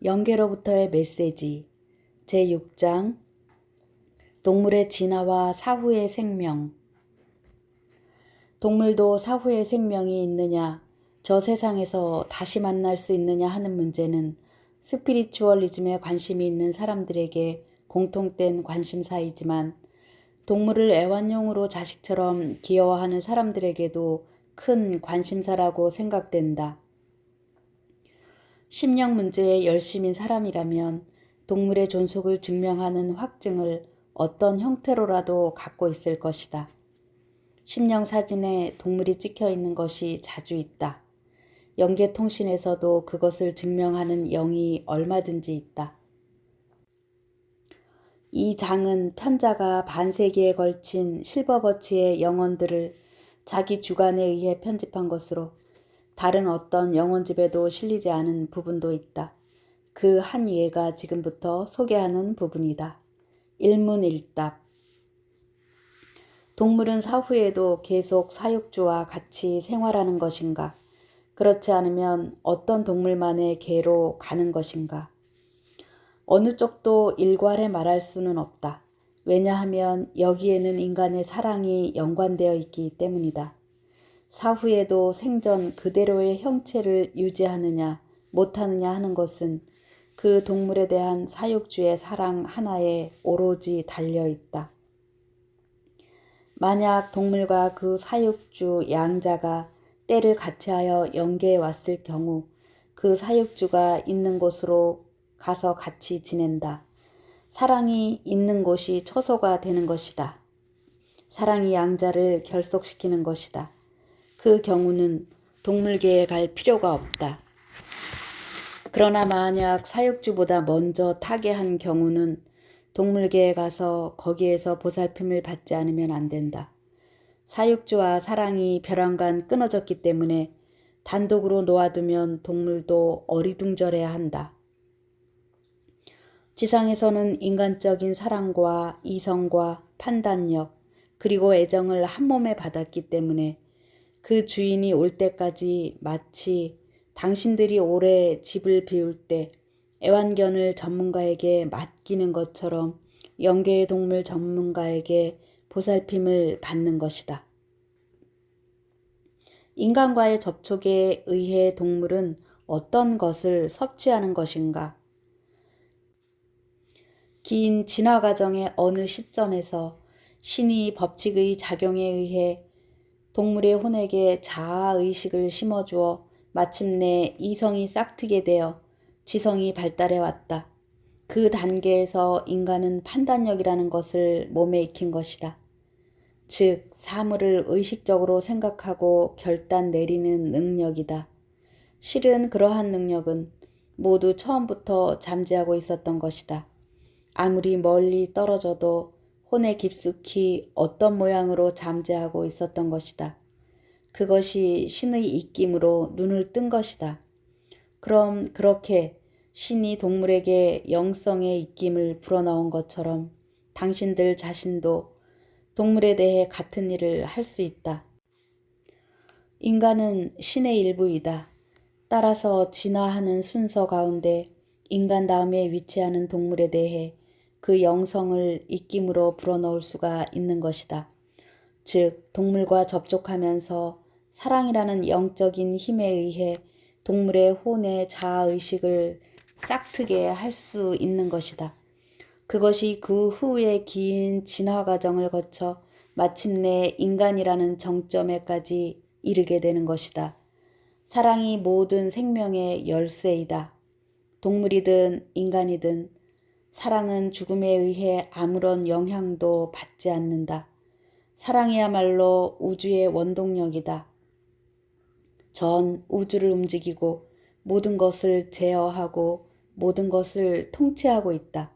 영계로부터의 메시지 제6장 동물의 진화와 사후의 생명. 동물도 사후의 생명이 있느냐, 저 세상에서 다시 만날 수 있느냐 하는 문제는 스피리추얼리즘에 관심이 있는 사람들에게 공통된 관심사이지만 동물을 애완용으로 자식처럼 귀여워하는 사람들에게도 큰 관심사라고 생각된다. 심령 문제에 열심인 사람이라면 동물의 존속을 증명하는 확증을 어떤 형태로라도 갖고 있을 것이다. 심령 사진에 동물이 찍혀 있는 것이 자주 있다. 영계통신에서도 그것을 증명하는 영이 얼마든지 있다. 이 장은 편자가 반세기에 걸친 실버버치의 영혼들을 자기 주관에 의해 편집한 것으로 다른 어떤 영혼집에도 실리지 않은 부분도 있다. 그 한 예가 지금부터 소개하는 부분이다. 일문일답. 동물은 사후에도 계속 사육주와 같이 생활하는 것인가? 그렇지 않으면 어떤 동물만의 개로 가는 것인가? 어느 쪽도 일괄해 말할 수는 없다. 왜냐하면 여기에는 인간의 사랑이 연관되어 있기 때문이다. 사후에도 생전 그대로의 형체를 유지하느냐 못하느냐 하는 것은 그 동물에 대한 사육주의 사랑 하나에 오로지 달려있다. 만약 동물과 그 사육주 양자가 때를 같이하여 영계에 왔을 경우 그 사육주가 있는 곳으로 가서 같이 지낸다. 사랑이 있는 곳이 처소가 되는 것이다. 사랑이 양자를 결속시키는 것이다. 그 경우는 동물계에 갈 필요가 없다. 그러나 만약 사육주보다 먼저 타계한 경우는 동물계에 가서 거기에서 보살핌을 받지 않으면 안 된다. 사육주와 사랑이 벼랑간 끊어졌기 때문에 단독으로 놓아두면 동물도 어리둥절해야 한다. 지상에서는 인간적인 사랑과 이성과 판단력 그리고 애정을 한 몸에 받았기 때문에 그 주인이 올 때까지 마치 당신들이 오래 집을 비울 때 애완견을 전문가에게 맡기는 것처럼 영계의 동물 전문가에게 보살핌을 받는 것이다. 인간과의 접촉에 의해 동물은 어떤 것을 섭취하는 것인가? 긴 진화 과정의 어느 시점에서 신이 법칙의 작용에 의해 동물의 혼에게 자아의식을 심어주어 마침내 이성이 싹트게 되어 지성이 발달해 왔다. 그 단계에서 인간은 판단력이라는 것을 몸에 익힌 것이다. 즉, 사물을 의식적으로 생각하고 결단 내리는 능력이다. 실은 그러한 능력은 모두 처음부터 잠재하고 있었던 것이다. 아무리 멀리 떨어져도 혼에 깊숙이 어떤 모양으로 잠재하고 있었던 것이다. 그것이 신의 입김으로 눈을 뜬 것이다. 그럼 그렇게 신이 동물에게 영성의 입김을 불어넣은 것처럼 당신들 자신도 동물에 대해 같은 일을 할 수 있다. 인간은 신의 일부이다. 따라서 진화하는 순서 가운데 인간 다음에 위치하는 동물에 대해 그 영성을 입김으로 불어넣을 수가 있는 것이다. 즉, 동물과 접촉하면서 사랑이라는 영적인 힘에 의해 동물의 혼의 자아의식을 싹트게 할 수 있는 것이다. 그것이 그 후의 긴 진화 과정을 거쳐 마침내 인간이라는 정점에까지 이르게 되는 것이다. 사랑이 모든 생명의 열쇠이다. 동물이든 인간이든 사랑은 죽음에 의해 아무런 영향도 받지 않는다. 사랑이야말로 우주의 원동력이다. 전 우주를 움직이고 모든 것을 제어하고 모든 것을 통치하고 있다.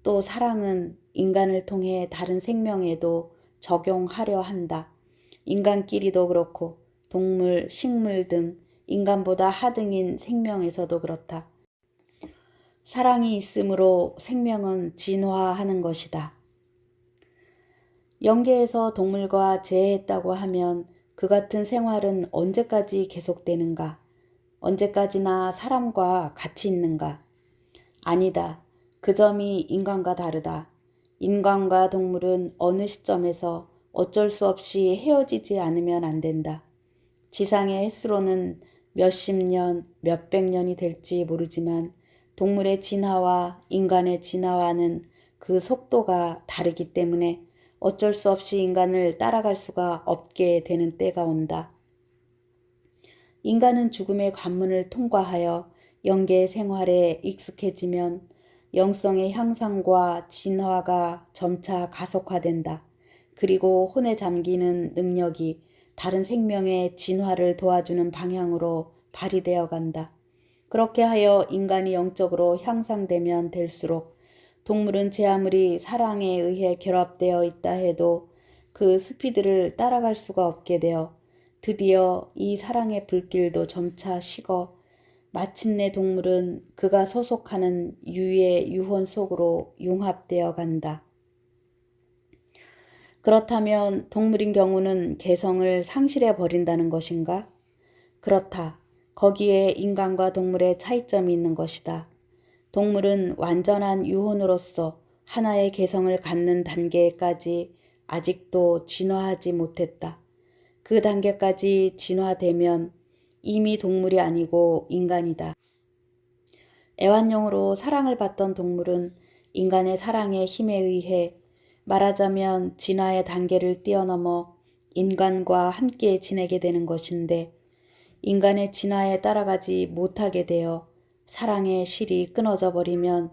또 사랑은 인간을 통해 다른 생명에도 적용하려 한다. 인간끼리도 그렇고 동물, 식물 등 인간보다 하등인 생명에서도 그렇다. 사랑이 있으므로 생명은 진화하는 것이다. 영계에서 동물과 재해했다고 하면 그 같은 생활은 언제까지 계속되는가? 언제까지나 사람과 같이 있는가? 아니다. 그 점이 인간과 다르다. 인간과 동물은 어느 시점에서 어쩔 수 없이 헤어지지 않으면 안 된다. 지상의 횟수로는 몇십 년, 몇백 년이 될지 모르지만 동물의 진화와 인간의 진화와는 그 속도가 다르기 때문에 어쩔 수 없이 인간을 따라갈 수가 없게 되는 때가 온다. 인간은 죽음의 관문을 통과하여 영계 생활에 익숙해지면 영성의 향상과 진화가 점차 가속화된다. 그리고 혼에 잠기는 능력이 다른 생명의 진화를 도와주는 방향으로 발휘되어 간다. 그렇게 하여 인간이 영적으로 향상되면 될수록 동물은 제 아무리 사랑에 의해 결합되어 있다 해도 그 스피드를 따라갈 수가 없게 되어 드디어 이 사랑의 불길도 점차 식어 마침내 동물은 그가 소속하는 유의 유혼 속으로 융합되어 간다. 그렇다면 동물인 경우는 개성을 상실해 버린다는 것인가? 그렇다. 거기에 인간과 동물의 차이점이 있는 것이다. 동물은 완전한 유혼으로서 하나의 개성을 갖는 단계까지 아직도 진화하지 못했다. 그 단계까지 진화되면 이미 동물이 아니고 인간이다. 애완용으로 사랑을 받던 동물은 인간의 사랑의 힘에 의해 말하자면 진화의 단계를 뛰어넘어 인간과 함께 지내게 되는 것인데 인간의 진화에 따라가지 못하게 되어 사랑의 실이 끊어져 버리면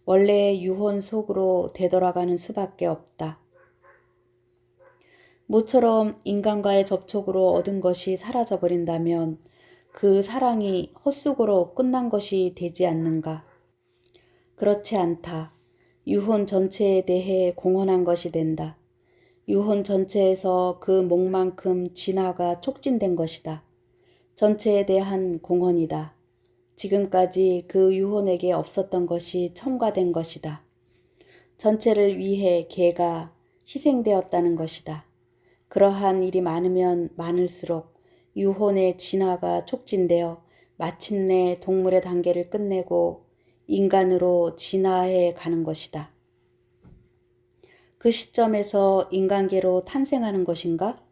원래의 유혼 속으로 되돌아가는 수밖에 없다. 모처럼 인간과의 접촉으로 얻은 것이 사라져 버린다면 그 사랑이 헛수고로 끝난 것이 되지 않는가? 그렇지 않다. 유혼 전체에 대해 공헌한 것이 된다. 유혼 전체에서 그 목만큼 진화가 촉진된 것이다. 전체에 대한 공헌이다. 지금까지 그 유혼에게 없었던 것이 첨가된 것이다. 전체를 위해 개가 희생되었다는 것이다. 그러한 일이 많으면 많을수록 유혼의 진화가 촉진되어 마침내 동물의 단계를 끝내고 인간으로 진화해 가는 것이다. 그 시점에서 인간계로 탄생하는 것인가?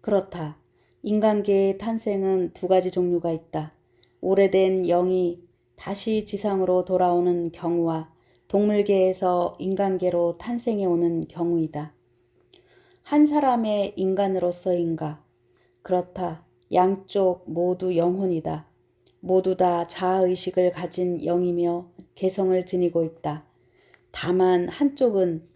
그렇다. 인간계의 탄생은 두 가지 종류가 있다. 오래된 영이 다시 지상으로 돌아오는 경우와 동물계에서 인간계로 탄생해 오는 경우이다. 한 사람의 인간으로서인가? 그렇다. 양쪽 모두 영혼이다. 모두 다 자아의식을 가진 영이며 개성을 지니고 있다. 다만 한쪽은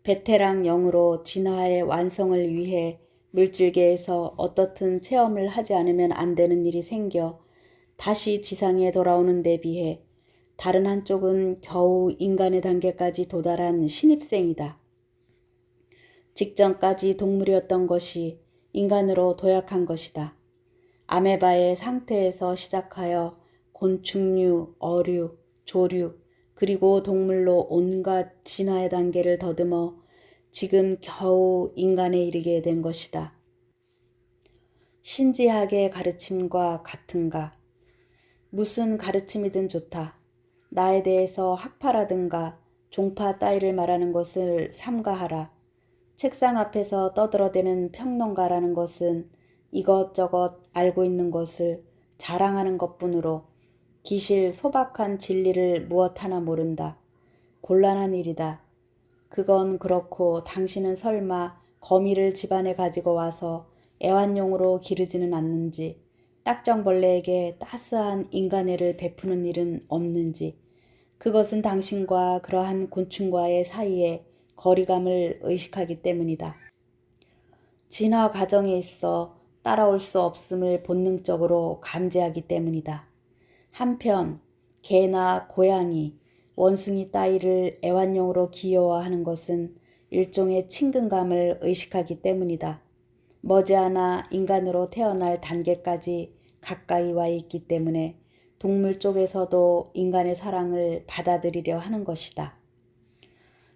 베테랑 영으로 진화의 완성을 위해 물질계에서 어떻든 체험을 하지 않으면 안 되는 일이 생겨 다시 지상에 돌아오는 데 비해 다른 한쪽은 겨우 인간의 단계까지 도달한 신입생이다. 직전까지 동물이었던 것이 인간으로 도약한 것이다. 아메바의 상태에서 시작하여 곤충류, 어류, 조류, 그리고 동물로 온갖 진화의 단계를 더듬어 지금 겨우 인간에 이르게 된 것이다. 신지학의 가르침과 같은가? 무슨 가르침이든 좋다. 나에 대해서 학파라든가 종파 따위를 말하는 것을 삼가하라. 책상 앞에서 떠들어대는 평론가라는 것은 이것저것 알고 있는 것을 자랑하는 것뿐으로 기실 소박한 진리를 무엇 하나 모른다. 곤란한 일이다. 그건 그렇고 당신은 설마 거미를 집안에 가지고 와서 애완용으로 기르지는 않는지, 딱정벌레에게 따스한 인간애를 베푸는 일은 없는지, 그것은 당신과 그러한 곤충과의 사이에 거리감을 의식하기 때문이다. 진화 과정에 있어 따라올 수 없음을 본능적으로 감지하기 때문이다. 한편 개나 고양이, 원숭이 따위를 애완용으로 귀여워하는 것은 일종의 친근감을 의식하기 때문이다. 머지않아 인간으로 태어날 단계까지 가까이 와 있기 때문에 동물 쪽에서도 인간의 사랑을 받아들이려 하는 것이다.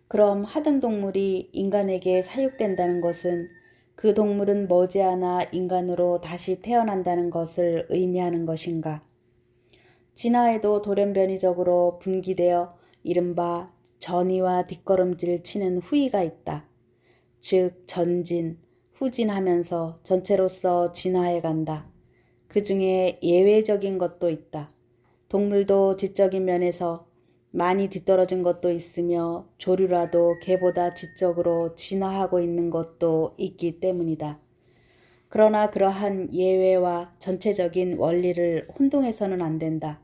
그럼 하등 동물이 인간에게 사육된다는 것은 그 동물은 머지않아 인간으로 다시 태어난다는 것을 의미하는 것인가? 진화에도 돌연변이적으로 분기되어 이른바 전이와 뒷걸음질 치는 후이가 있다. 즉 전진, 후진하면서 전체로서 진화해 간다. 그 중에 예외적인 것도 있다. 동물도 지적인 면에서 많이 뒤떨어진 것도 있으며 조류라도 개보다 지적으로 진화하고 있는 것도 있기 때문이다. 그러나 그러한 예외와 전체적인 원리를 혼동해서는 안 된다.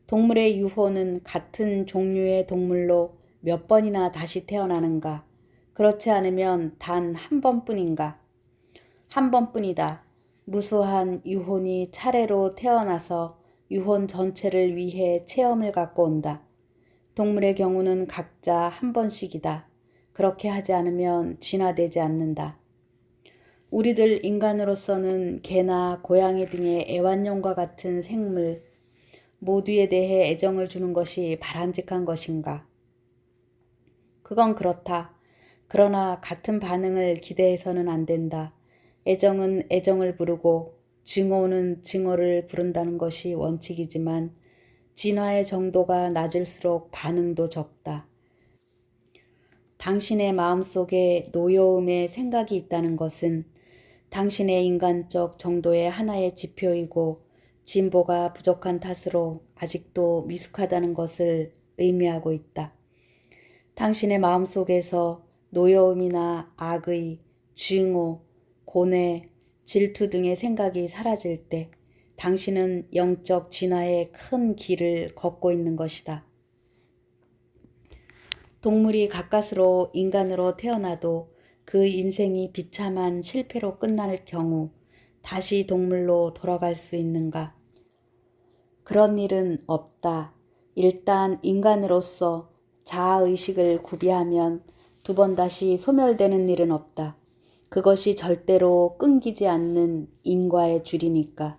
동물의 유호는 같은 종류의 동물로 몇 번이나 다시 태어나는가? 그렇지 않으면 단 한 번뿐인가? 한 번뿐이다. 무수한 유혼이 차례로 태어나서 유혼 전체를 위해 체험을 갖고 온다. 동물의 경우는 각자 한 번씩이다. 그렇게 하지 않으면 진화되지 않는다. 우리들 인간으로서는 개나 고양이 등의 애완용과 같은 생물 모두에 대해 애정을 주는 것이 바람직한 것인가? 그건 그렇다. 그러나 같은 반응을 기대해서는 안 된다. 애정은 애정을 부르고 증오는 증오를 부른다는 것이 원칙이지만 진화의 정도가 낮을수록 반응도 적다. 당신의 마음속에 노여움의 생각이 있다는 것은 당신의 인간적 정도의 하나의 지표이고 진보가 부족한 탓으로 아직도 미숙하다는 것을 의미하고 있다. 당신의 마음속에서 노여움이나 악의, 증오, 고뇌, 질투 등의 생각이 사라질 때 당신은 영적 진화의 큰 길을 걷고 있는 것이다. 동물이 가까스로 인간으로 태어나도 그 인생이 비참한 실패로 끝날 경우 다시 동물로 돌아갈 수 있는가? 그런 일은 없다. 일단 인간으로서 자아의식을 구비하면 두 번 다시 소멸되는 일은 없다. 그것이 절대로 끊기지 않는 인과의 줄이니까.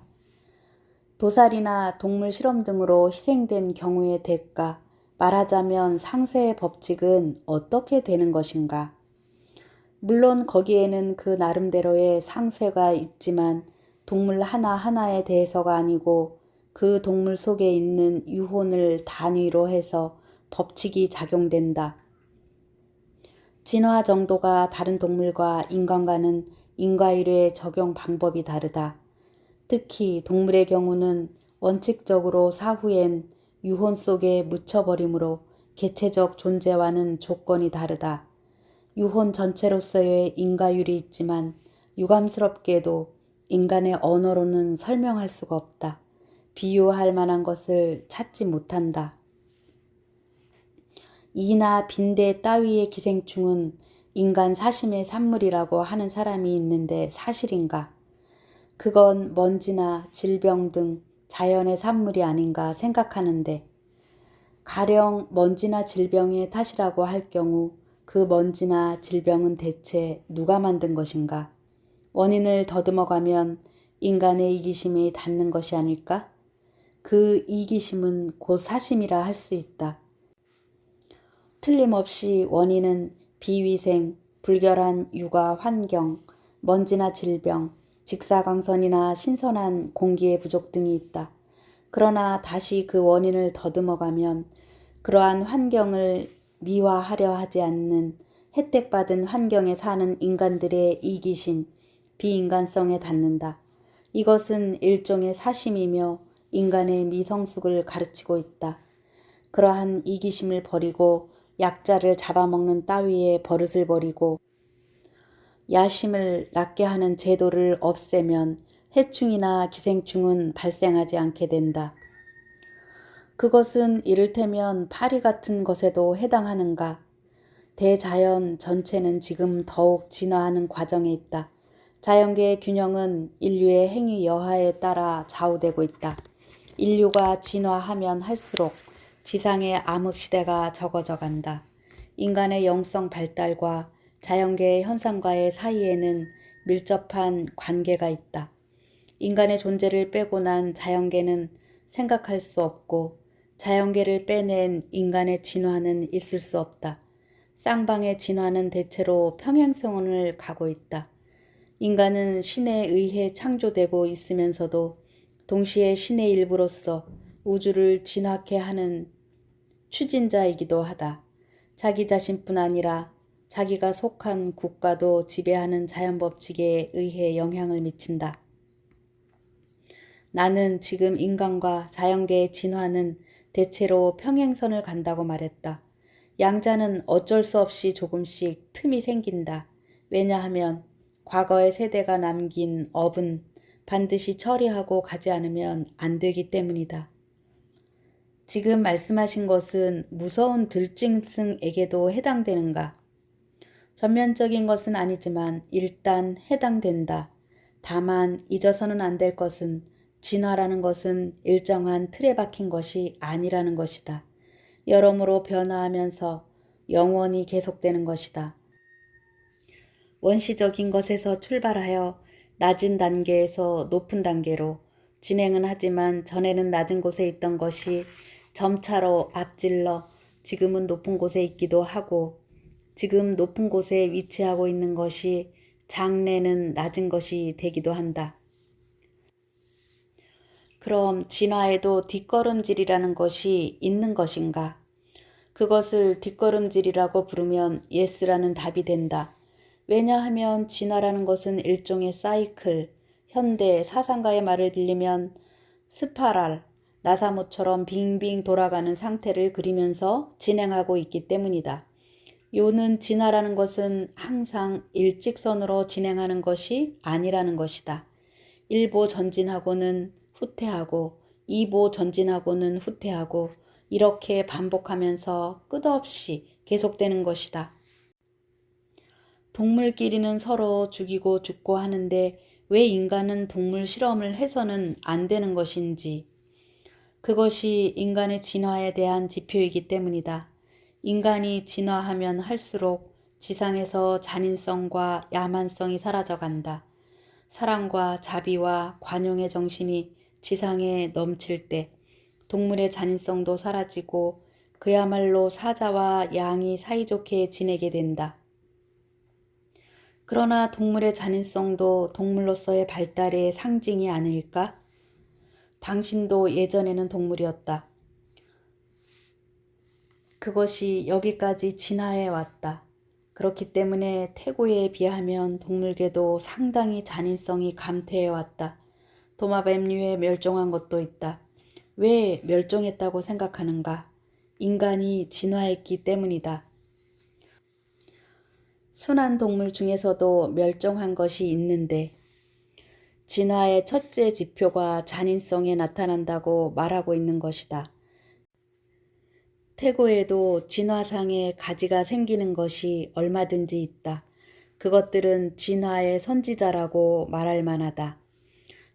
도살이나 동물 실험 등으로 희생된 경우의 대가, 말하자면 상세의 법칙은 어떻게 되는 것인가? 물론 거기에는 그 나름대로의 상세가 있지만 동물 하나하나에 대해서가 아니고 그 동물 속에 있는 유혼을 단위로 해서 법칙이 작용된다. 진화 정도가 다른 동물과 인간과는 인과율의 적용 방법이 다르다. 특히 동물의 경우는 원칙적으로 사후엔 유혼 속에 묻혀버리므로 개체적 존재와는 조건이 다르다. 유혼 전체로서의 인과율이 있지만 유감스럽게도 인간의 언어로는 설명할 수가 없다. 비유할 만한 것을 찾지 못한다. 이나 빈대 따위의 기생충은 인간 사심의 산물이라고 하는 사람이 있는데 사실인가? 그건 먼지나 질병 등 자연의 산물이 아닌가 생각하는데 가령 먼지나 질병의 탓이라고 할 경우 그 먼지나 질병은 대체 누가 만든 것인가? 원인을 더듬어가면 인간의 이기심이 닿는 것이 아닐까? 그 이기심은 곧 사심이라 할 수 있다. 틀림없이 원인은 비위생, 불결한 육아 환경, 먼지나 질병, 직사광선이나 신선한 공기의 부족 등이 있다. 그러나 다시 그 원인을 더듬어가면 그러한 환경을 미화하려 하지 않는 혜택받은 환경에 사는 인간들의 이기심, 비인간성에 닿는다. 이것은 일종의 사심이며 인간의 미성숙을 가르치고 있다. 그러한 이기심을 버리고 약자를 잡아먹는 따위의 버릇을 버리고 야심을 낳게 하는 제도를 없애면 해충이나 기생충은 발생하지 않게 된다. 그것은 이를테면 파리 같은 것에도 해당하는가? 대자연 전체는 지금 더욱 진화하는 과정에 있다. 자연계의 균형은 인류의 행위 여하에 따라 좌우되고 있다. 인류가 진화하면 할수록 지상의 암흑시대가 적어져 간다. 인간의 영성 발달과 자연계의 현상과의 사이에는 밀접한 관계가 있다. 인간의 존재를 빼고 난 자연계는 생각할 수 없고 자연계를 빼낸 인간의 진화는 있을 수 없다. 쌍방의 진화는 대체로 평행선을 가고 있다. 인간은 신에 의해 창조되고 있으면서도 동시에 신의 일부로서 우주를 진화케 하는 추진자이기도 하다. 자기 자신뿐 아니라 자기가 속한 국가도 지배하는 자연법칙에 의해 영향을 미친다. 나는 지금 인간과 자연계의 진화는 대체로 평행선을 간다고 말했다. 양자는 어쩔 수 없이 조금씩 틈이 생긴다. 왜냐하면 과거의 세대가 남긴 업은 반드시 처리하고 가지 않으면 안 되기 때문이다. 지금 말씀하신 것은 무서운 들짐승에게도 해당되는가? 전면적인 것은 아니지만 일단 해당된다. 다만 잊어서는 안 될 것은 진화라는 것은 일정한 틀에 박힌 것이 아니라는 것이다. 여러모로 변화하면서 영원히 계속되는 것이다. 원시적인 것에서 출발하여 낮은 단계에서 높은 단계로 진행은 하지만 전에는 낮은 곳에 있던 것이 점차로 앞질러 지금은 높은 곳에 있기도 하고 지금 높은 곳에 위치하고 있는 것이 장래는 낮은 것이 되기도 한다. 그럼 진화에도 뒷걸음질이라는 것이 있는 것인가? 그것을 뒷걸음질이라고 부르면 예스라는 답이 된다. 왜냐하면 진화라는 것은 일종의 사이클, 현대 사상가의 말을 빌리면 스파랄, 나사못처럼 빙빙 돌아가는 상태를 그리면서 진행하고 있기 때문이다. 요는 진화라는 것은 항상 일직선으로 진행하는 것이 아니라는 것이다. 1보 전진하고는 후퇴하고 2보 전진하고는 후퇴하고 이렇게 반복하면서 끝없이 계속되는 것이다. 동물끼리는 서로 죽이고 죽고 하는데 왜 인간은 동물 실험을 해서는 안 되는 것인지 그것이 인간의 진화에 대한 지표이기 때문이다. 인간이 진화하면 할수록 지상에서 잔인성과 야만성이 사라져간다. 사랑과 자비와 관용의 정신이 지상에 넘칠 때 동물의 잔인성도 사라지고 그야말로 사자와 양이 사이좋게 지내게 된다. 그러나 동물의 잔인성도 동물로서의 발달의 상징이 아닐까? 당신도 예전에는 동물이었다. 그것이 여기까지 진화해 왔다. 그렇기 때문에 태고에 비하면 동물계도 상당히 잔인성이 감퇴해 왔다. 도마뱀류에 멸종한 것도 있다. 왜 멸종했다고 생각하는가? 인간이 진화했기 때문이다. 순한 동물 중에서도 멸종한 것이 있는데 진화의 첫째 지표가 잔인성에 나타난다고 말하고 있는 것이다. 태고에도 진화상의 가지가 생기는 것이 얼마든지 있다. 그것들은 진화의 선지자라고 말할 만하다.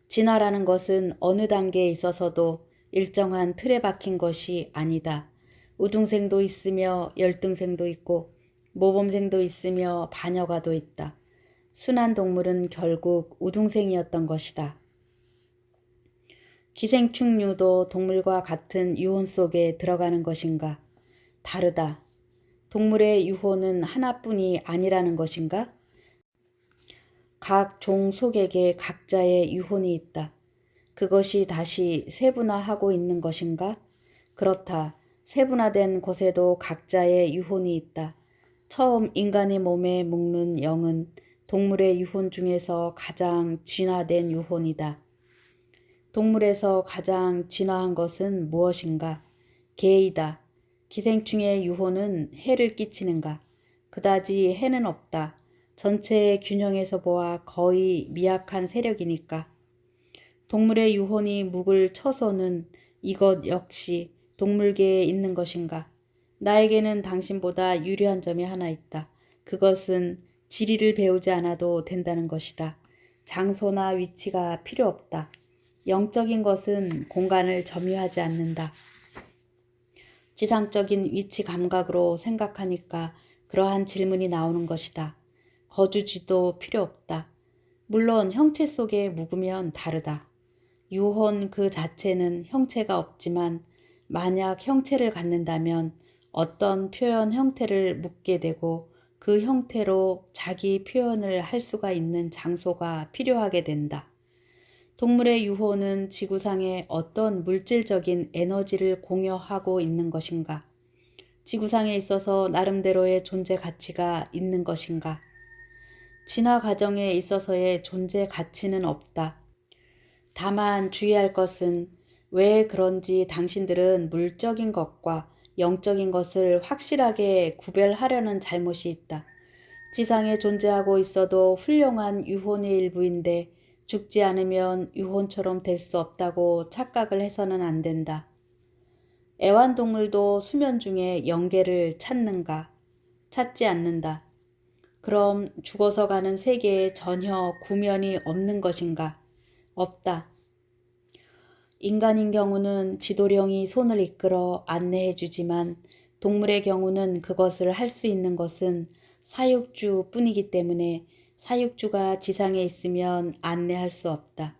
진화라는 것은 어느 단계에 있어서도 일정한 틀에 박힌 것이 아니다. 우등생도 있으며 열등생도 있고 모범생도 있으며 반여가도 있다. 순한 동물은 결국 우등생이었던 것이다. 기생충류도 동물과 같은 유혼 속에 들어가는 것인가? 다르다. 동물의 유혼은 하나뿐이 아니라는 것인가? 각 종 속에게 각자의 유혼이 있다. 그것이 다시 세분화하고 있는 것인가? 그렇다. 세분화된 곳에도 각자의 유혼이 있다. 처음 인간의 몸에 묵는 영은 동물의 유혼 중에서 가장 진화된 유혼이다. 동물에서 가장 진화한 것은 무엇인가? 개이다. 기생충의 유혼은 해를 끼치는가? 그다지 해는 없다. 전체의 균형에서 보아 거의 미약한 세력이니까. 동물의 유혼이 묵을 처소는 이것 역시 동물계에 있는 것인가? 나에게는 당신보다 유리한 점이 하나 있다. 그것은 지리를 배우지 않아도 된다는 것이다. 장소나 위치가 필요 없다. 영적인 것은 공간을 점유하지 않는다. 지상적인 위치 감각으로 생각하니까 그러한 질문이 나오는 것이다. 거주지도 필요 없다. 물론 형체 속에 묵으면 다르다. 유혼 그 자체는 형체가 없지만 만약 형체를 갖는다면 어떤 표현 형태를 묻게 되고 그 형태로 자기 표현을 할 수가 있는 장소가 필요하게 된다. 동물의 유호는 지구상에 어떤 물질적인 에너지를 공유하고 있는 것인가? 지구상에 있어서 나름대로의 존재 가치가 있는 것인가? 진화 과정에 있어서의 존재 가치는 없다. 다만 주의할 것은 왜 그런지 당신들은 물적인 것과 영적인 것을 확실하게 구별하려는 잘못이 있다. 지상에 존재하고 있어도 훌륭한 유혼의 일부인데 죽지 않으면 유혼처럼 될 수 없다고 착각을 해서는 안 된다. 애완동물도 수면 중에 영계를 찾는가? 찾지 않는다. 그럼 죽어서 가는 세계에 전혀 구면이 없는 것인가? 없다. 인간인 경우는 지도령이 손을 이끌어 안내해 주지만 동물의 경우는 그것을 할 수 있는 것은 사육주 뿐이기 때문에 사육주가 지상에 있으면 안내할 수 없다.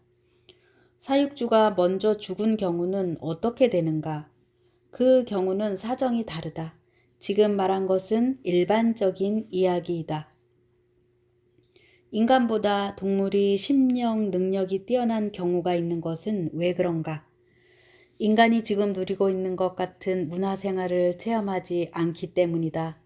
사육주가 먼저 죽은 경우는 어떻게 되는가? 그 경우는 사정이 다르다. 지금 말한 것은 일반적인 이야기이다. 인간보다 동물이 심령 능력이 뛰어난 경우가 있는 것은 왜 그런가? 인간이 지금 누리고 있는 것 같은 문화생활을 체험하지 않기 때문이다.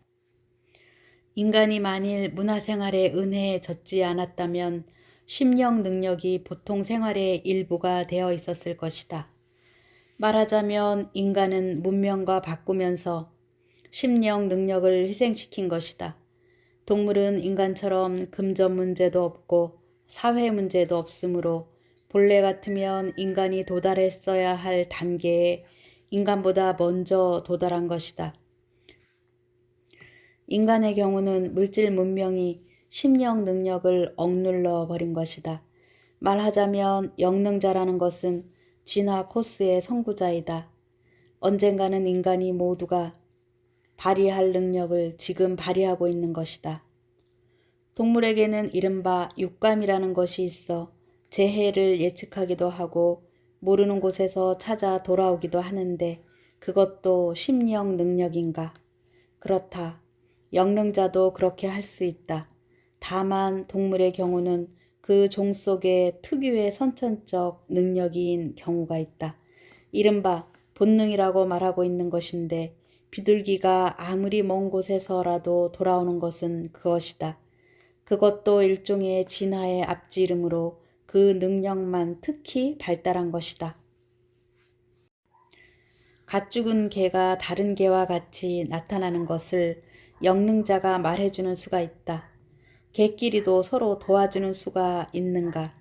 인간이 만일 문화생활의 은혜에 젖지 않았다면 심령 능력이 보통 생활의 일부가 되어 있었을 것이다. 말하자면 인간은 문명과 바꾸면서 심령 능력을 희생시킨 것이다. 동물은 인간처럼 금전 문제도 없고 사회 문제도 없으므로 본래 같으면 인간이 도달했어야 할 단계에 인간보다 먼저 도달한 것이다. 인간의 경우는 물질 문명이 심령 능력을 억눌러 버린 것이다. 말하자면 영능자라는 것은 진화 코스의 선구자이다. 언젠가는 인간이 모두가 발휘할 능력을 지금 발휘하고 있는 것이다. 동물에게는 이른바 육감이라는 것이 있어 재해를 예측하기도 하고 모르는 곳에서 찾아 돌아오기도 하는데 그것도 심령 능력인가? 그렇다. 영능자도 그렇게 할 수 있다. 다만 동물의 경우는 그 종 속에 특유의 선천적 능력인 경우가 있다. 이른바 본능이라고 말하고 있는 것인데 비둘기가 아무리 먼 곳에서라도 돌아오는 것은 그것이다. 그것도 일종의 진화의 앞지름으로 그 능력만 특히 발달한 것이다. 갓 죽은 개가 다른 개와 같이 나타나는 것을 영능자가 말해주는 수가 있다. 개끼리도 서로 도와주는 수가 있는가?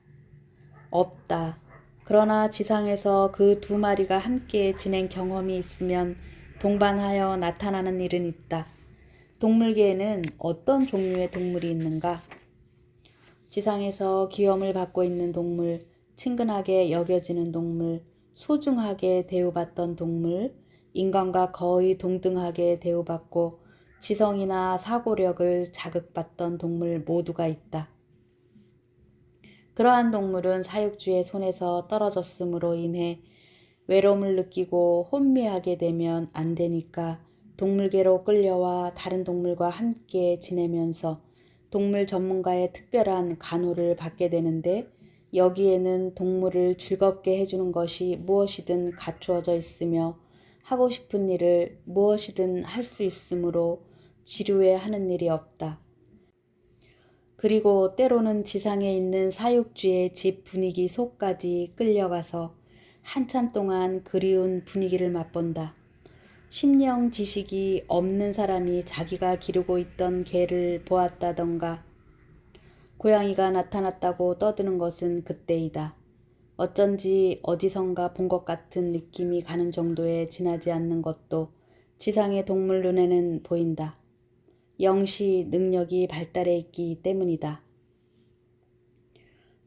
없다. 그러나 지상에서 그 두 마리가 함께 지낸 경험이 있으면 동반하여 나타나는 일은 있다. 동물계에는 어떤 종류의 동물이 있는가? 지상에서 귀염을 받고 있는 동물, 친근하게 여겨지는 동물, 소중하게 대우받던 동물, 인간과 거의 동등하게 대우받고 지성이나 사고력을 자극받던 동물 모두가 있다. 그러한 동물은 사육주의 손에서 떨어졌으므로 인해 외로움을 느끼고 혼미하게 되면 안 되니까 동물계로 끌려와 다른 동물과 함께 지내면서 동물 전문가의 특별한 간호를 받게 되는데 여기에는 동물을 즐겁게 해주는 것이 무엇이든 갖추어져 있으며 하고 싶은 일을 무엇이든 할 수 있으므로 지루해 하는 일이 없다. 그리고 때로는 지상에 있는 사육주의 집 분위기 속까지 끌려가서 한참 동안 그리운 분위기를 맛본다. 심령 지식이 없는 사람이 자기가 기르고 있던 개를 보았다던가 고양이가 나타났다고 떠드는 것은 그때이다. 어쩐지 어디선가 본 것 같은 느낌이 가는 정도에 지나지 않는 것도 지상의 동물 눈에는 보인다. 영시 능력이 발달해 있기 때문이다.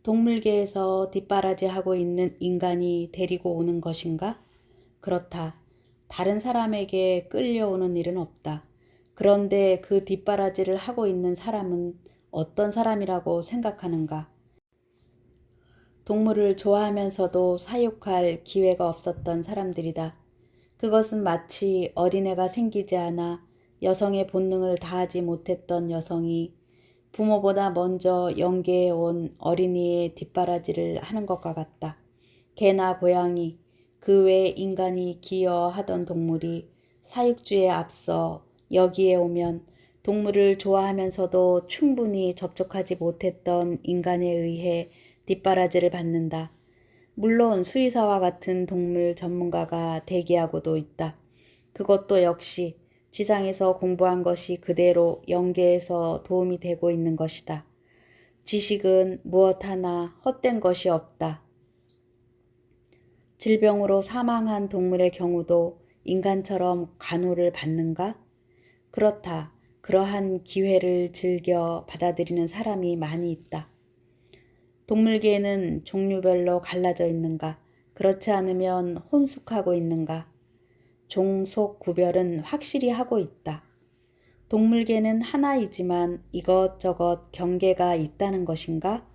동물계에서 뒷바라지하고 있는 인간이 데리고 오는 것인가? 그렇다. 다른 사람에게 끌려오는 일은 없다. 그런데 그 뒷바라지를 하고 있는 사람은 어떤 사람이라고 생각하는가? 동물을 좋아하면서도 사육할 기회가 없었던 사람들이다. 그것은 마치 어린애가 생기지 않아 여성의 본능을 다하지 못했던 여성이 부모보다 먼저 연계해 온 어린이의 뒷바라지를 하는 것과 같다. 개나 고양이, 그 외 인간이 기여하던 동물이 사육주에 앞서 여기에 오면 동물을 좋아하면서도 충분히 접촉하지 못했던 인간에 의해 뒷바라지를 받는다. 물론 수의사와 같은 동물 전문가가 대기하고도 있다. 그것도 역시 지상에서 공부한 것이 그대로 연계해서 도움이 되고 있는 것이다. 지식은 무엇 하나 헛된 것이 없다. 질병으로 사망한 동물의 경우도 인간처럼 간호를 받는가? 그렇다. 그러한 기회를 즐겨 받아들이는 사람이 많이 있다. 동물계에는 종류별로 갈라져 있는가? 그렇지 않으면 혼숙하고 있는가? 종속 구별은 확실히 하고 있다. 동물계는 하나이지만 이것저것 경계가 있다는 것인가?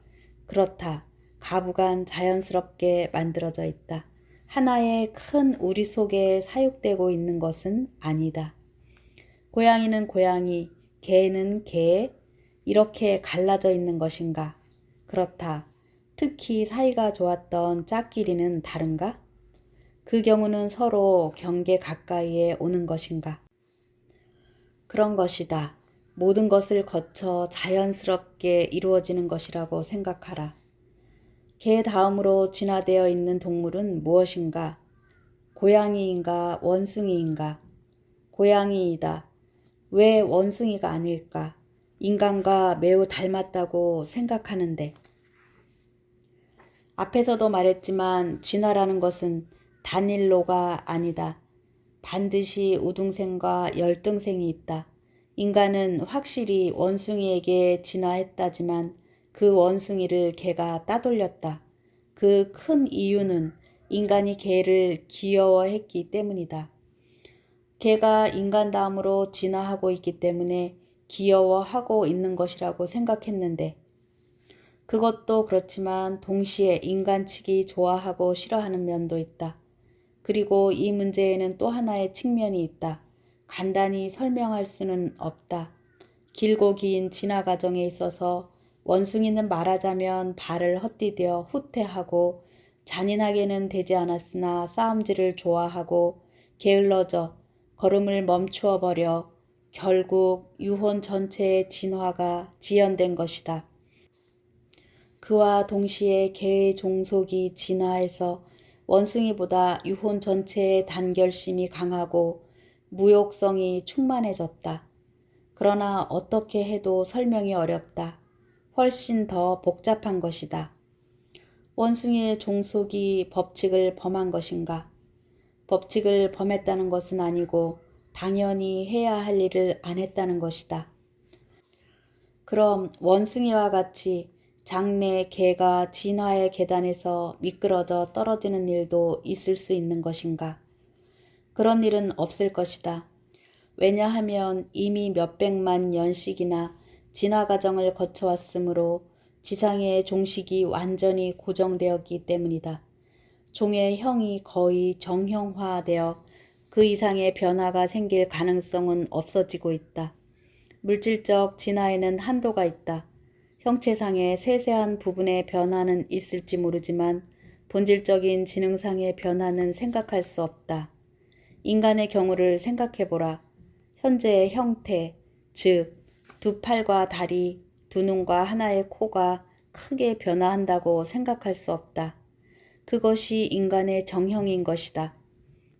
그렇다. 가부간 자연스럽게 만들어져 있다. 하나의 큰 우리 속에 사육되고 있는 것은 아니다. 고양이는 고양이, 개는 개, 이렇게 갈라져 있는 것인가? 그렇다. 특히 사이가 좋았던 짝끼리는 다른가? 그 경우는 서로 경계 가까이에 오는 것인가? 그런 것이다. 모든 것을 거쳐 자연스럽게 이루어지는 것이라고 생각하라. 개 다음으로 진화되어 있는 동물은 무엇인가? 고양이인가 원숭이인가? 고양이이다. 왜 원숭이가 아닐까? 인간과 매우 닮았다고 생각하는데. 앞에서도 말했지만 진화라는 것은 단일로가 아니다. 반드시 우등생과 열등생이 있다. 인간은 확실히 원숭이에게 진화했다지만 그 원숭이를 개가 따돌렸다. 그 큰 이유는 인간이 개를 귀여워했기 때문이다. 개가 인간 다음으로 진화하고 있기 때문에 귀여워하고 있는 것이라고 생각했는데 그것도 그렇지만 동시에 인간 측이 좋아하고 싫어하는 면도 있다. 그리고 이 문제에는 또 하나의 측면이 있다. 간단히 설명할 수는 없다. 길고 긴 진화 과정에 있어서 원숭이는 말하자면 발을 헛디뎌 후퇴하고 잔인하게는 되지 않았으나 싸움질을 좋아하고 게을러져 걸음을 멈추어 버려 결국 유혼 전체의 진화가 지연된 것이다. 그와 동시에 개의 종속이 진화해서 원숭이보다 유혼 전체의 단결심이 강하고 무욕성이 충만해졌다. 그러나 어떻게 해도 설명이 어렵다. 훨씬 더 복잡한 것이다. 원숭이의 종속이 법칙을 범한 것인가? 법칙을 범했다는 것은 아니고 당연히 해야 할 일을 안 했다는 것이다. 그럼 원숭이와 같이 장래 개가 진화의 계단에서 미끄러져 떨어지는 일도 있을 수 있는 것인가? 그런 일은 없을 것이다. 왜냐하면 이미 몇백만 년씩이나 진화 과정을 거쳐왔으므로 지상의 종식이 완전히 고정되었기 때문이다. 종의 형이 거의 정형화되어 그 이상의 변화가 생길 가능성은 없어지고 있다. 물질적 진화에는 한도가 있다. 형체상의 세세한 부분의 변화는 있을지 모르지만 본질적인 지능상의 변화는 생각할 수 없다. 인간의 경우를 생각해보라. 현재의 형태, 즉 두 팔과 다리, 두 눈과 하나의 코가 크게 변화한다고 생각할 수 없다. 그것이 인간의 정형인 것이다.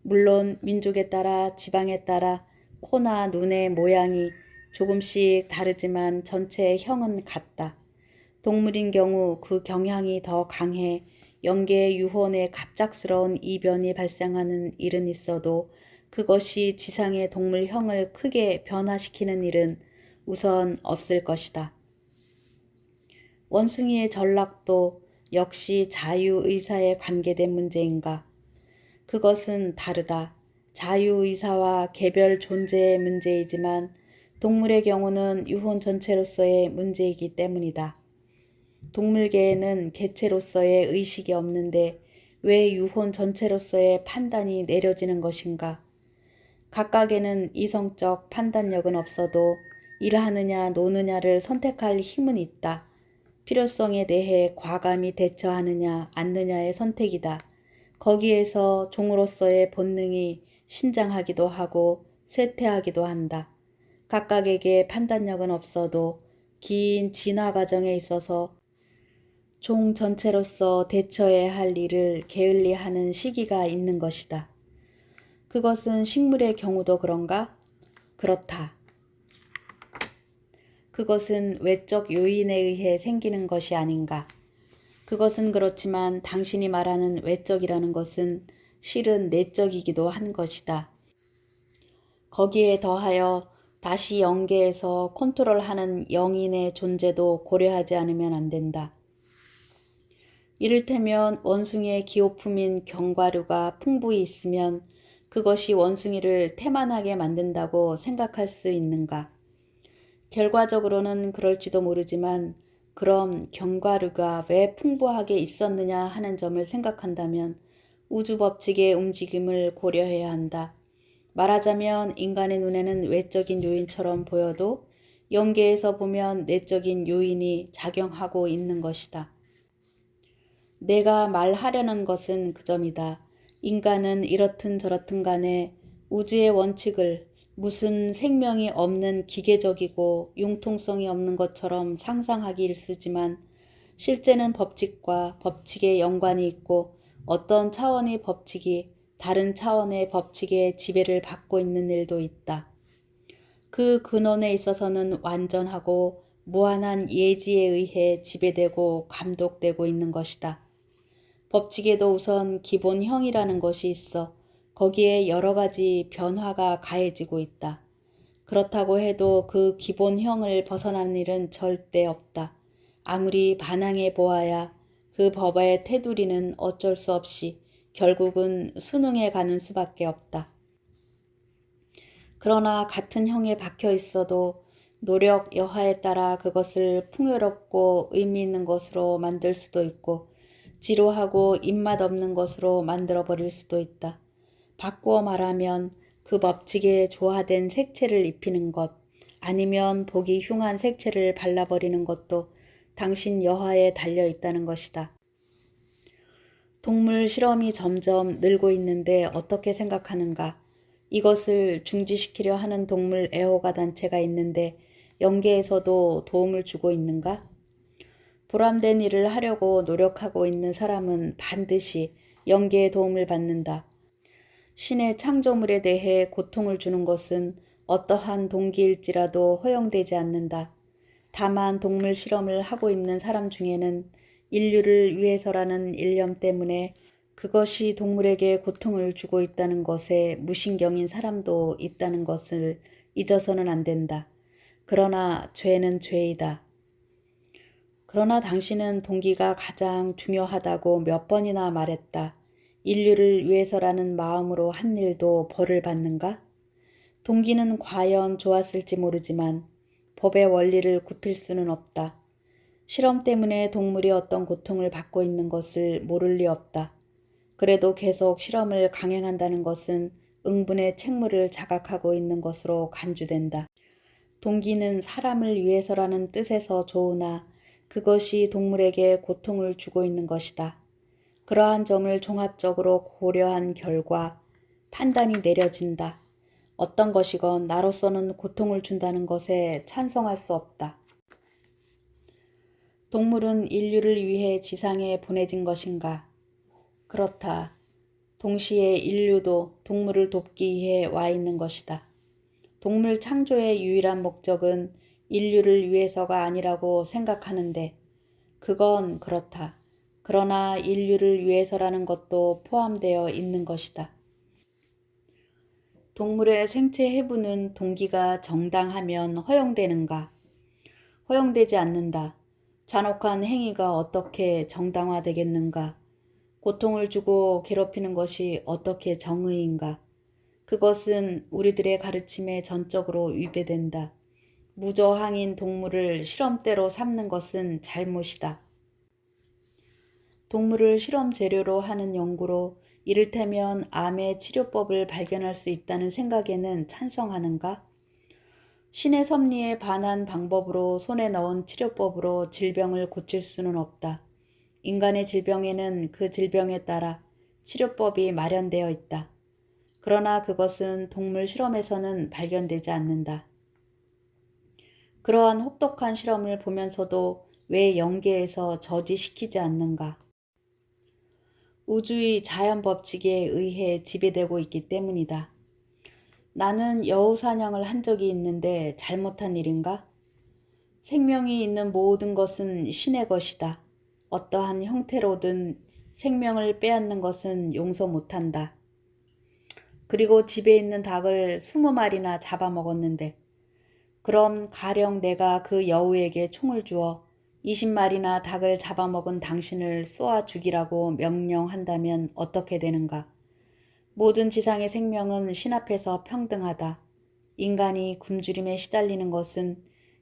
물론 민족에 따라 지방에 따라 코나 눈의 모양이 조금씩 다르지만 전체의 형은 같다. 동물인 경우 그 경향이 더 강해 영계 유혼의 갑작스러운 이변이 발생하는 일은 있어도 그것이 지상의 동물형을 크게 변화시키는 일은 우선 없을 것이다. 원숭이의 전락도 역시 자유의사에 관계된 문제인가? 그것은 다르다. 자유의사와 개별 존재의 문제이지만 동물의 경우는 유혼 전체로서의 문제이기 때문이다. 동물계에는 개체로서의 의식이 없는데 왜 유혼 전체로서의 판단이 내려지는 것인가? 각각에는 이성적 판단력은 없어도 일하느냐 노느냐를 선택할 힘은 있다. 필요성에 대해 과감히 대처하느냐 않느냐의 선택이다. 거기에서 종으로서의 본능이 신장하기도 하고 쇠퇴하기도 한다. 각각에게 판단력은 없어도 긴 진화 과정에 있어서 종 전체로서 대처해야 할 일을 게을리하는 시기가 있는 것이다. 그것은 식물의 경우도 그런가? 그렇다. 그것은 외적 요인에 의해 생기는 것이 아닌가? 그것은 그렇지만 당신이 말하는 외적이라는 것은 실은 내적이기도 한 것이다. 거기에 더하여 다시 영계에서 컨트롤하는 영인의 존재도 고려하지 않으면 안 된다. 이를테면 원숭이의 기호품인 견과류가 풍부히 있으면 그것이 원숭이를 태만하게 만든다고 생각할 수 있는가? 결과적으로는 그럴지도 모르지만 그럼 견과류가 왜 풍부하게 있었느냐 하는 점을 생각한다면 우주 법칙의 움직임을 고려해야 한다. 말하자면 인간의 눈에는 외적인 요인처럼 보여도 영계에서 보면 내적인 요인이 작용하고 있는 것이다. 내가 말하려는 것은 그 점이다. 인간은 이렇든 저렇든 간에 우주의 원칙을 무슨 생명이 없는 기계적이고 융통성이 없는 것처럼 상상하기 일쑤지만 실제는 법칙과 법칙에 연관이 있고 어떤 차원의 법칙이 다른 차원의 법칙의 지배를 받고 있는 일도 있다. 그 근원에 있어서는 완전하고 무한한 예지에 의해 지배되고 감독되고 있는 것이다. 법칙에도 우선 기본형이라는 것이 있어 거기에 여러 가지 변화가 가해지고 있다. 그렇다고 해도 그 기본형을 벗어나는 일은 절대 없다. 아무리 반항해 보아야 그 법의 테두리는 어쩔 수 없이 결국은 순응해 가는 수밖에 없다. 그러나 같은 형에 박혀 있어도 노력 여하에 따라 그것을 풍요롭고 의미 있는 것으로 만들 수도 있고 지루하고 입맛 없는 것으로 만들어버릴 수도 있다. 바꾸어 말하면 그 법칙에 조화된 색채를 입히는 것 아니면 보기 흉한 색채를 발라버리는 것도 당신 여하에 달려 있다는 것이다. 동물 실험이 점점 늘고 있는데 어떻게 생각하는가? 이것을 중지시키려 하는 동물 애호가 단체가 있는데 영계에서도 도움을 주고 있는가? 보람된 일을 하려고 노력하고 있는 사람은 반드시 영계의 도움을 받는다. 신의 창조물에 대해 고통을 주는 것은 어떠한 동기일지라도 허용되지 않는다. 다만 동물 실험을 하고 있는 사람 중에는 인류를 위해서라는 일념 때문에 그것이 동물에게 고통을 주고 있다는 것에 무신경인 사람도 있다는 것을 잊어서는 안 된다. 그러나 죄는 죄이다. 그러나 당신은 동기가 가장 중요하다고 몇 번이나 말했다. 인류를 위해서라는 마음으로 한 일도 벌을 받는가? 동기는 과연 좋았을지 모르지만 법의 원리를 굽힐 수는 없다. 실험 때문에 동물이 어떤 고통을 받고 있는 것을 모를 리 없다. 그래도 계속 실험을 강행한다는 것은 응분의 책무를 자각하고 있는 것으로 간주된다. 동기는 사람을 위해서라는 뜻에서 좋으나 그것이 동물에게 고통을 주고 있는 것이다. 그러한 점을 종합적으로 고려한 결과 판단이 내려진다. 어떤 것이건 나로서는 고통을 준다는 것에 찬성할 수 없다. 동물은 인류를 위해 지상에 보내진 것인가? 그렇다. 동시에 인류도 동물을 돕기 위해 와 있는 것이다. 동물 창조의 유일한 목적은 인류를 위해서가 아니라고 생각하는데 그건 그렇다. 그러나 인류를 위해서라는 것도 포함되어 있는 것이다. 동물의 생체 해부는 동기가 정당하면 허용되는가? 허용되지 않는다. 잔혹한 행위가 어떻게 정당화되겠는가? 고통을 주고 괴롭히는 것이 어떻게 정의인가? 그것은 우리들의 가르침에 전적으로 위배된다. 무저항인 동물을 실험대로 삼는 것은 잘못이다. 동물을 실험 재료로 하는 연구로 이를테면 암의 치료법을 발견할 수 있다는 생각에는 찬성하는가? 신의 섭리에 반한 방법으로 손에 넣은 치료법으로 질병을 고칠 수는 없다. 인간의 질병에는 그 질병에 따라 치료법이 마련되어 있다. 그러나 그것은 동물 실험에서는 발견되지 않는다. 그러한 혹독한 실험을 보면서도 왜 영계에서 저지시키지 않는가? 우주의 자연 법칙에 의해 지배되고 있기 때문이다. 나는 여우 사냥을 한 적이 있는데 잘못한 일인가? 생명이 있는 모든 것은 신의 것이다. 어떠한 형태로든 생명을 빼앗는 것은 용서 못한다. 그리고 집에 있는 닭을 20마리나 잡아먹었는데 그럼 가령 내가 그 여우에게 총을 주어 20마리나 닭을 잡아먹은 당신을 쏘아 죽이라고 명령한다면 어떻게 되는가? 모든 지상의 생명은 신 앞에서 평등하다. 인간이 굶주림에 시달리는 것은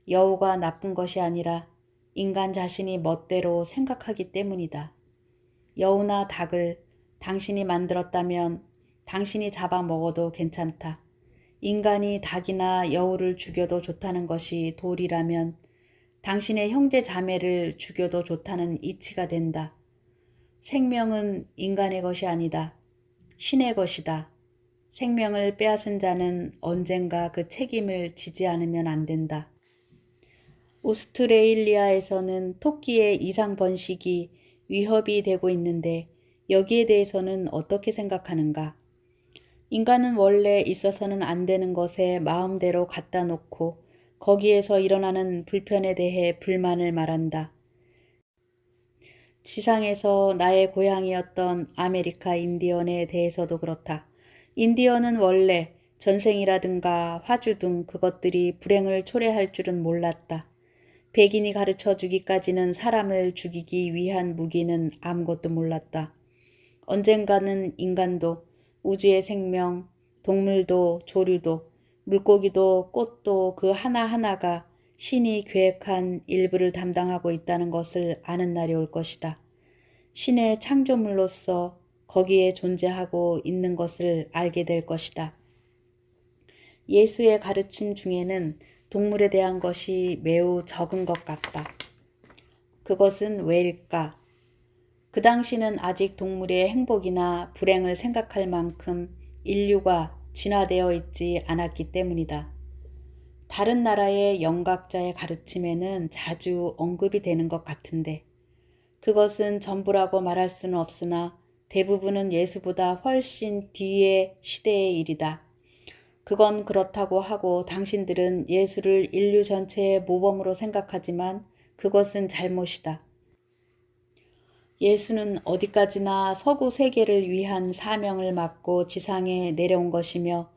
여우가 나쁜 것이 아니라 인간 자신이 멋대로 생각하기 때문이다. 여우나 닭을 당신이 만들었다면 당신이 잡아먹어도 괜찮다. 인간이 닭이나 여우를 죽여도 좋다는 것이 도리라면 당신의 형제 자매를 죽여도 좋다는 이치가 된다. 생명은 인간의 것이 아니다. 신의 것이다. 생명을 빼앗은 자는 언젠가 그 책임을 지지 않으면 안 된다. 오스트레일리아에서는 토끼의 이상 번식이 위협이 되고 있는데 여기에 대해서는 어떻게 생각하는가? 인간은 원래 있어서는 안 되는 것에 마음대로 갖다 놓고 거기에서 일어나는 불편에 대해 불만을 말한다. 지상에서 나의 고향이었던 아메리카 인디언에 대해서도 그렇다. 인디언은 원래 전생이라든가 화주 등 그것들이 불행을 초래할 줄은 몰랐다. 백인이 가르쳐 주기까지는 사람을 죽이기 위한 무기는 아무것도 몰랐다. 언젠가는 인간도 우주의 생명, 동물도 조류도 물고기도 꽃도 그 하나하나가 신이 계획한 일부를 담당하고 있다는 것을 아는 날이 올 것이다. 신의 창조물로서 거기에 존재하고 있는 것을 알게 될 것이다. 예수의 가르침 중에는 동물에 대한 것이 매우 적은 것 같다. 그것은 왜일까? 그 당시는 아직 동물의 행복이나 불행을 생각할 만큼 인류가 진화되어 있지 않았기 때문이다. 다른 나라의 영각자의 가르침에는 자주 언급이 되는 것 같은데 그것은 전부라고 말할 수는 없으나 대부분은 예수보다 훨씬 뒤의 시대의 일이다. 그건 그렇다고 하고 당신들은 예수를 인류 전체의 모범으로 생각하지만 그것은 잘못이다. 예수는 어디까지나 서구 세계를 위한 사명을 맡고 지상에 내려온 것이며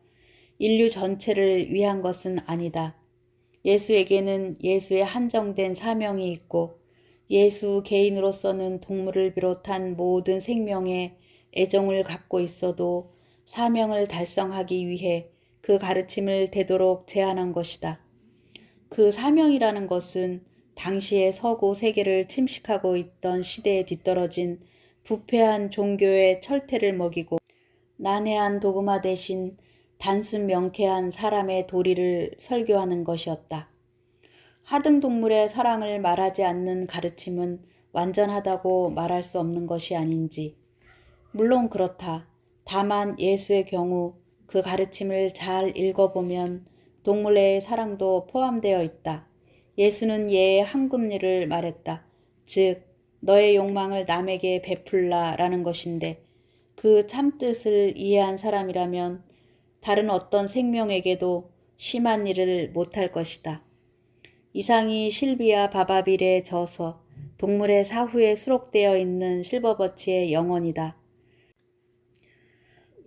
인류 전체를 위한 것은 아니다. 예수에게는 예수의 한정된 사명이 있고 예수 개인으로서는 동물을 비롯한 모든 생명에 애정을 갖고 있어도 사명을 달성하기 위해 그 가르침을 되도록 제안한 것이다. 그 사명이라는 것은 당시의 서구 세계를 침식하고 있던 시대에 뒤떨어진 부패한 종교의 철퇴를 먹이고 난해한 도그마 대신 단순 명쾌한 사람의 도리를 설교하는 것이었다. 하등동물의 사랑을 말하지 않는 가르침은 완전하다고 말할 수 없는 것이 아닌지. 물론 그렇다. 다만 예수의 경우 그 가르침을 잘 읽어보면 동물의 사랑도 포함되어 있다. 예수는 예의 한 금리를 말했다. 즉 너의 욕망을 남에게 베풀라 라는 것인데 그 참뜻을 이해한 사람이라면 다른 어떤 생명에게도 심한 일을 못할 것이다. 이상이 실비아 바바빌에 져서 동물의 사후에 수록되어 있는 실버버치의 영혼이다.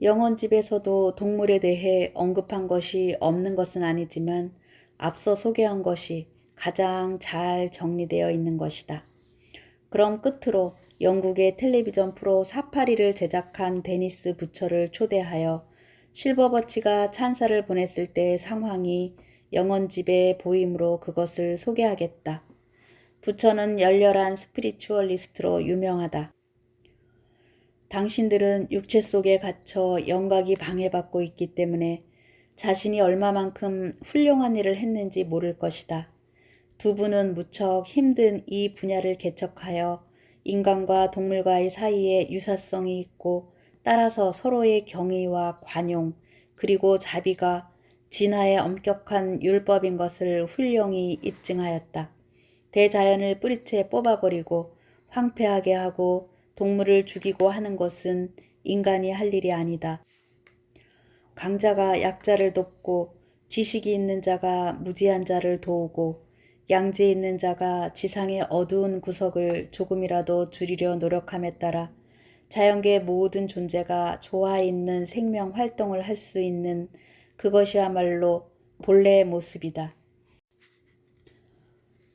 영혼집에서도 동물에 대해 언급한 것이 없는 것은 아니지만 앞서 소개한 것이 가장 잘 정리되어 있는 것이다. 그럼 끝으로 영국의 텔레비전 프로 사파리를 제작한 데니스 부처를 초대하여 실버버치가 찬사를 보냈을 때의 상황이 영혼집에 보이므로 그것을 소개하겠다. 부처는 열렬한 스피리추얼리스트로 유명하다. 당신들은 육체 속에 갇혀 영각이 방해받고 있기 때문에 자신이 얼마만큼 훌륭한 일을 했는지 모를 것이다. 두 분은 무척 힘든 이 분야를 개척하여 인간과 동물과의 사이에 유사성이 있고 따라서 서로의 경의와 관용 그리고 자비가 진화의 엄격한 율법인 것을 훌륭히 입증하였다. 대자연을 뿌리채 뽑아버리고 황폐하게 하고 동물을 죽이고 하는 것은 인간이 할 일이 아니다. 강자가 약자를 돕고 지식이 있는 자가 무지한 자를 도우고 양지 있는 자가 지상의 어두운 구석을 조금이라도 줄이려 노력함에 따라 자연계의 모든 존재가 조화 있는 생명 활동을 할 수 있는 그것이야말로 본래의 모습이다.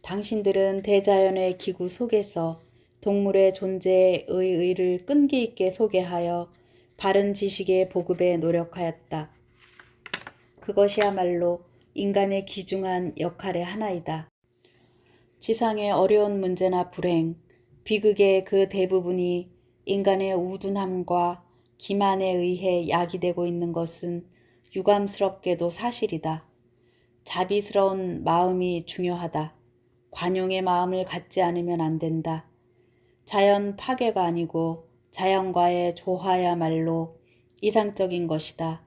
당신들은 대자연의 기구 속에서 동물의 존재의 의의를 끈기 있게 소개하여 바른 지식의 보급에 노력하였다. 그것이야말로 인간의 귀중한 역할의 하나이다. 지상의 어려운 문제나 불행, 비극의 그 대부분이 인간의 우둔함과 기만에 의해 야기되고 있는 것은 유감스럽게도 사실이다. 자비스러운 마음이 중요하다. 관용의 마음을 갖지 않으면 안 된다. 자연 파괴가 아니고 자연과의 조화야말로 이상적인 것이다.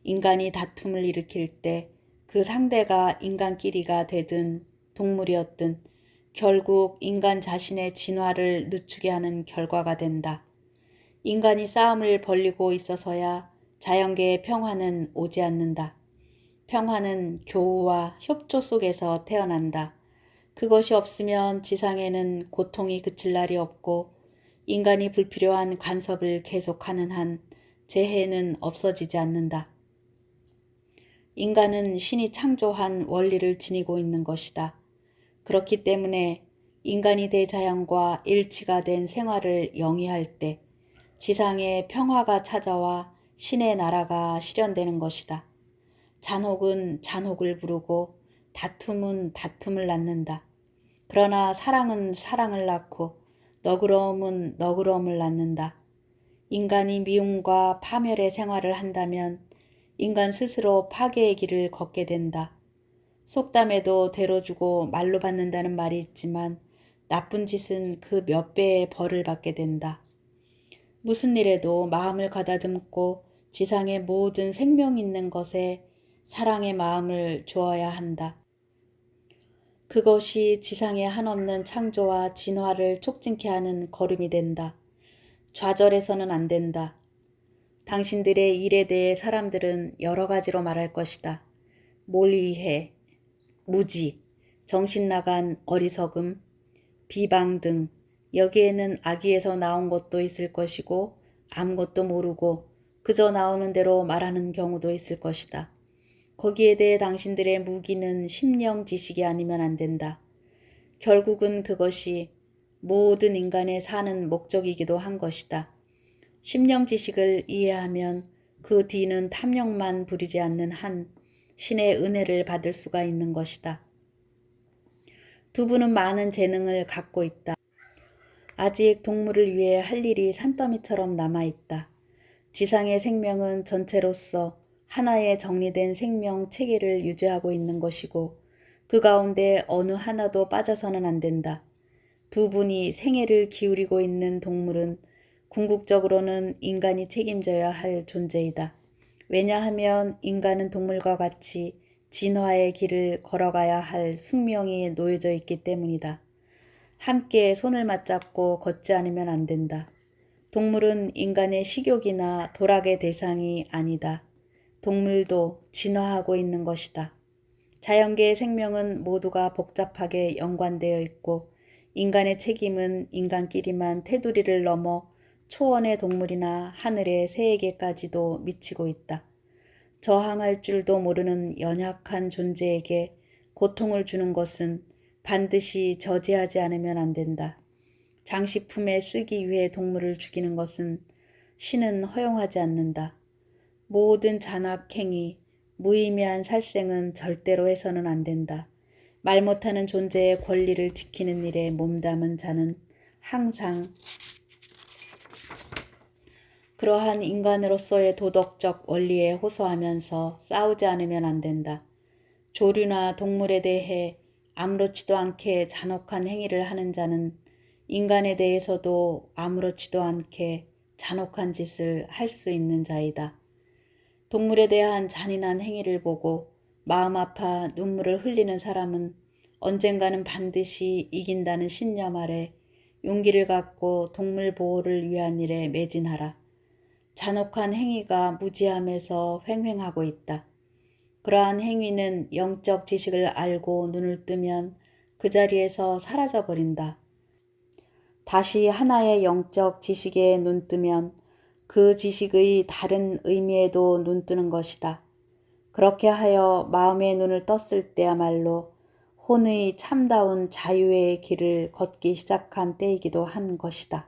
인간이 다툼을 일으킬 때 그 상대가 인간끼리가 되든 동물이었든 결국 인간 자신의 진화를 늦추게 하는 결과가 된다. 인간이 싸움을 벌이고 있어서야 자연계의 평화는 오지 않는다. 평화는 교우와 협조 속에서 태어난다. 그것이 없으면 지상에는 고통이 그칠 날이 없고 인간이 불필요한 간섭을 계속하는 한 재해는 없어지지 않는다. 인간은 신이 창조한 원리를 지니고 있는 것이다. 그렇기 때문에 인간이 대자연과 일치가 된 생활을 영위할 때 지상에 평화가 찾아와 신의 나라가 실현되는 것이다. 잔혹은 잔혹을 부르고 다툼은 다툼을 낳는다. 그러나 사랑은 사랑을 낳고 너그러움은 너그러움을 낳는다. 인간이 미움과 파멸의 생활을 한다면 인간 스스로 파괴의 길을 걷게 된다. 속담에도 대로 주고 말로 받는다는 말이 있지만 나쁜 짓은 그 몇 배의 벌을 받게 된다. 무슨 일에도 마음을 가다듬고 지상의 모든 생명 있는 것에 사랑의 마음을 주어야 한다. 그것이 지상의 한없는 창조와 진화를 촉진케 하는 걸음이 된다. 좌절해서는 안 된다. 당신들의 일에 대해 사람들은 여러 가지로 말할 것이다. 몰이해, 무지, 정신나간 어리석음, 비방 등 여기에는 아기에서 나온 것도 있을 것이고 아무것도 모르고 그저 나오는 대로 말하는 경우도 있을 것이다. 거기에 대해 당신들의 무기는 심령 지식이 아니면 안 된다. 결국은 그것이 모든 인간의 사는 목적이기도 한 것이다. 심령 지식을 이해하면 그 뒤는 탐욕만 부리지 않는 한 신의 은혜를 받을 수가 있는 것이다. 두 분은 많은 재능을 갖고 있다. 아직 동물을 위해 할 일이 산더미처럼 남아있다. 지상의 생명은 전체로서 하나의 정리된 생명 체계를 유지하고 있는 것이고 그 가운데 어느 하나도 빠져서는 안 된다. 두 분이 생애를 기울이고 있는 동물은 궁극적으로는 인간이 책임져야 할 존재이다. 왜냐하면 인간은 동물과 같이 진화의 길을 걸어가야 할 숙명이 놓여져 있기 때문이다. 함께 손을 맞잡고 걷지 않으면 안 된다. 동물은 인간의 식욕이나 도락의 대상이 아니다. 동물도 진화하고 있는 것이다. 자연계의 생명은 모두가 복잡하게 연관되어 있고 인간의 책임은 인간끼리만 테두리를 넘어 초원의 동물이나 하늘의 새에게까지도 미치고 있다. 저항할 줄도 모르는 연약한 존재에게 고통을 주는 것은 반드시 저지하지 않으면 안 된다. 장식품에 쓰기 위해 동물을 죽이는 것은 신은 허용하지 않는다. 모든 잔악행위, 무의미한 살생은 절대로 해서는 안 된다. 말 못하는 존재의 권리를 지키는 일에 몸담은 자는 항상 그러한 인간으로서의 도덕적 원리에 호소하면서 싸우지 않으면 안 된다. 조류나 동물에 대해 아무렇지도 않게 잔혹한 행위를 하는 자는 인간에 대해서도 아무렇지도 않게 잔혹한 짓을 할 수 있는 자이다. 동물에 대한 잔인한 행위를 보고 마음 아파 눈물을 흘리는 사람은 언젠가는 반드시 이긴다는 신념 아래 용기를 갖고 동물 보호를 위한 일에 매진하라. 잔혹한 행위가 무지함에서 횡행하고 있다. 그러한 행위는 영적 지식을 알고 눈을 뜨면 그 자리에서 사라져버린다. 다시 하나의 영적 지식에 눈뜨면 그 지식의 다른 의미에도 눈뜨는 것이다. 그렇게 하여 마음의 눈을 떴을 때야말로 혼의 참다운 자유의 길을 걷기 시작한 때이기도 한 것이다.